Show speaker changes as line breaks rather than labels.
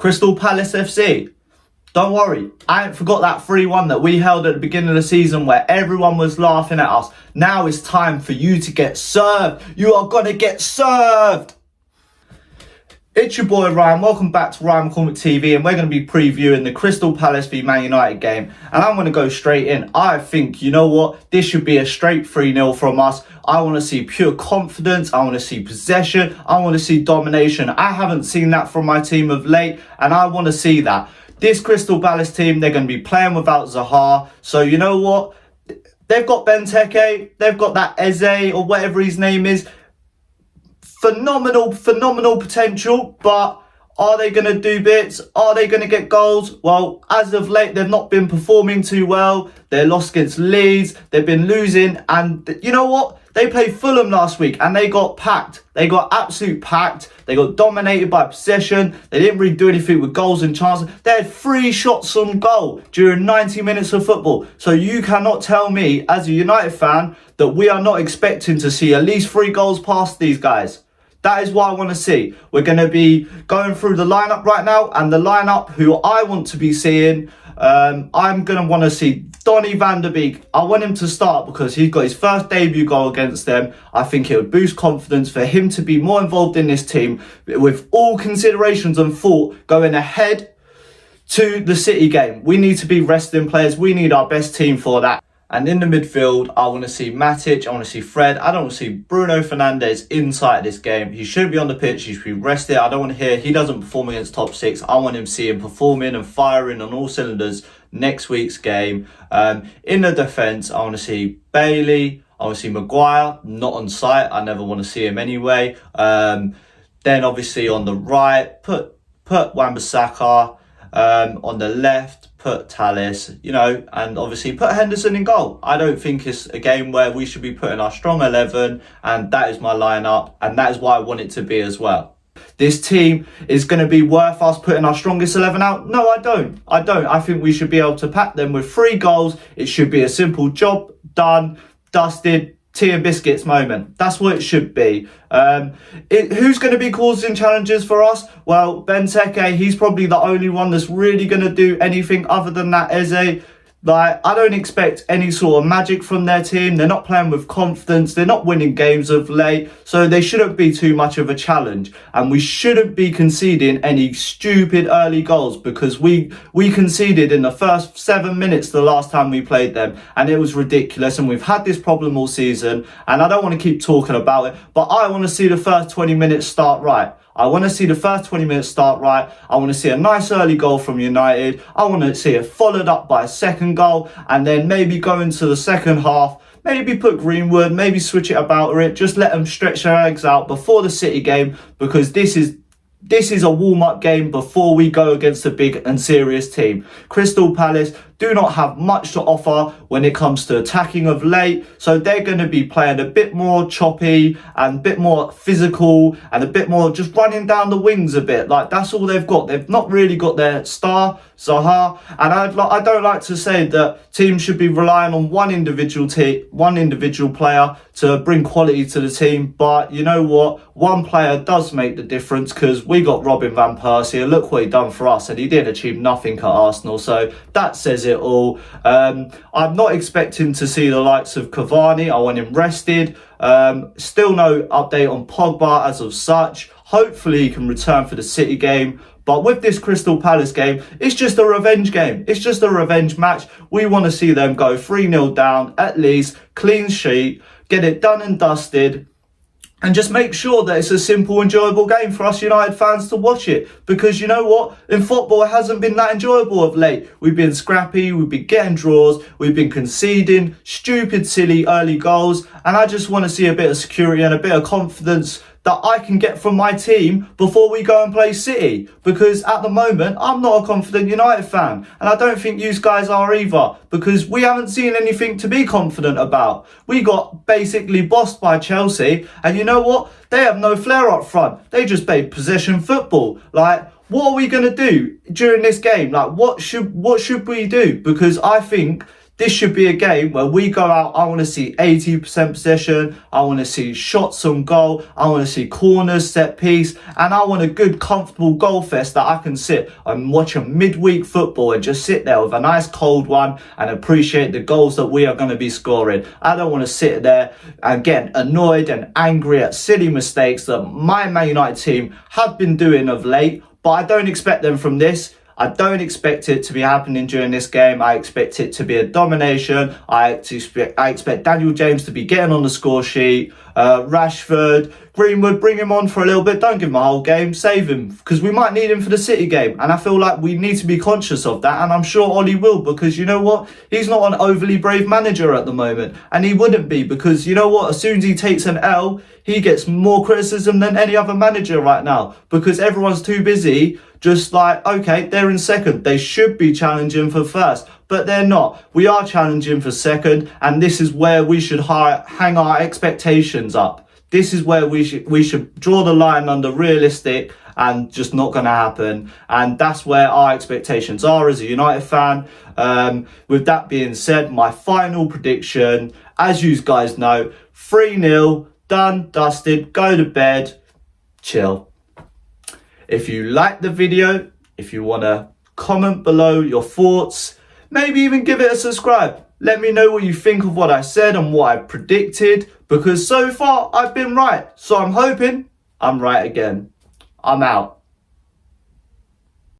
Crystal Palace FC. Don't worry, I ain't forgot that 3-1 that we held at the beginning of the season where everyone was laughing at us. Now it's time for you to get served. You are going to get served. It's your boy Ryan. Welcome back to Ryan McCormick TV, and we're going to be previewing the Crystal Palace v Man United game. And I'm going to go straight in. I think, you know what, this should be a straight 3-0 from us. I want to see pure confidence. I want to see possession. I want to see domination. I haven't seen that from my team of late, and I want to see that. This Crystal Palace team, they're going to be playing without Zaha. So you know what? They've got Benteke. They've got that Eze or whatever his name is. Phenomenal potential, but are they going to do bits? Are they going to get goals? Well, as of late, they've not been performing too well. They lost against Leeds. They've been losing. And you know what? They played Fulham last week and they got packed. They got absolute packed. They got dominated by possession. They didn't really do anything with goals and chances. They had 3 shots on goal during 90 minutes of football. So you cannot tell me, as a United fan, that we are not expecting to see at least 3 goals past these guys. That is what I want to see. We're going to be going through the lineup right now, and the lineup who I want to be seeing, I'm going to want to see Donny van der Beek. I want him to start because he's got his first debut goal against them. I think it would boost confidence for him to be more involved in this team with all considerations and thought going ahead to the City game. We need to be resting players. We need our best team for that. And in the midfield, I want to see Matic, I want to see Fred. I don't want to see Bruno Fernandes inside this game. He shouldn't be on the pitch, he should be rested. I don't want to hear he doesn't perform against top 6. I want him to see him performing and firing on all cylinders next week's game. In the defence, I want to see Bailey, I want to see Maguire, not on site. I never want to see him anyway. Then obviously on the right, put wan-bissaka. On the left, put Tallis, you know, and obviously put Henderson in goal. I don't think it's a game where we should be putting our strong 11, and that is my lineup, and that is what I want it to be as well. This team is going to be worth us putting our strongest 11 out? No, I don't. I think we should be able to pack them with 3 goals. It should be a simple job done, dusted, tea and biscuits moment. That's what it should be. Who's going to be causing challenges for us? Well, Benteke, he's probably the only one that's really going to do anything other than that Eze. Like, I don't expect any sort of magic from their team. They're not playing with confidence. They're not winning games of late. So they shouldn't be too much of a challenge. And we shouldn't be conceding any stupid early goals, because we conceded in the first 7 minutes the last time we played them. And it was ridiculous. And we've had this problem all season. And I don't want to keep talking about it, but I want to see the first 20 minutes start right. I want to see the first 20 minutes start right. I want to see a nice early goal from United. I want to see it followed up by a second goal, and then maybe go into the second half. Maybe put Greenwood, maybe switch it about or it. Just let them stretch their legs out before the City game, because this is a warm-up game before we go against a big and serious team. Crystal Palace do not have much to offer when it comes to attacking of late, so they're going to be playing a bit more choppy and a bit more physical and a bit more just running down the wings a bit. Like, that's all they've got. They've not really got their star, Zaha, and I don't like to say that teams should be relying on one individual player to bring quality to the team, but you know what? One player does make the difference, because we got Robin van Persie, and look what he done for us, and he did achieve nothing at Arsenal, so that says it all. I'm not expecting to see the likes of Cavani. I want him rested. Still no update on Pogba as of such. Hopefully he can return for the City game. But with this Crystal Palace game, it's just a revenge game. It's just a revenge match. We want to see them go 3-0 down, at least, clean sheet, get it done and dusted, and just make sure that it's a simple, enjoyable game for us United fans to watch it. Because you know what? In football, it hasn't been that enjoyable of late. We've been scrappy, we've been getting draws, we've been conceding stupid, silly early goals. And I just want to see a bit of security and a bit of confidence that I can get from my team before we go and play City. Because at the moment, I'm not a confident United fan. And I don't think you guys are either, because we haven't seen anything to be confident about. We got basically bossed by Chelsea. And you know what? They have no flair up front. They just played possession football. Like, what are we going to do during this game? Like, what should we do? Because I think this should be a game where we go out. I want to see 80% possession. I want to see shots on goal. I want to see corners, set piece. And I want a good, comfortable goal fest that I can sit and watch a midweek football and just sit there with a nice cold one and appreciate the goals that we are going to be scoring. I don't want to sit there and get annoyed and angry at silly mistakes that my Man United team have been doing of late. But I don't expect them from this. I don't expect it to be happening during this game. I expect it to be a domination. I expect Daniel James to be getting on the score sheet. Rashford, Greenwood, bring him on for a little bit. Don't give him a whole game. Save him, because we might need him for the City game. And I feel like we need to be conscious of that. And I'm sure Ollie will, because you know what? He's not an overly brave manager at the moment. And he wouldn't be, because you know what? As soon as he takes an L, he gets more criticism than any other manager right now, because everyone's too busy just like, okay, they're in second. They should be challenging for first, but they're not. We are challenging for second, and this is where we should hang our expectations up. This is where we should draw the line under realistic and just not going to happen. And that's where our expectations are as a United fan. With that being said, my final prediction, as you guys know, 3-0, done, dusted, go to bed, chill. If you like the video, if you want to comment below your thoughts, maybe even give it a subscribe. Let me know what you think of what I said and what I predicted, because so far I've been right. So I'm hoping I'm right again. I'm out.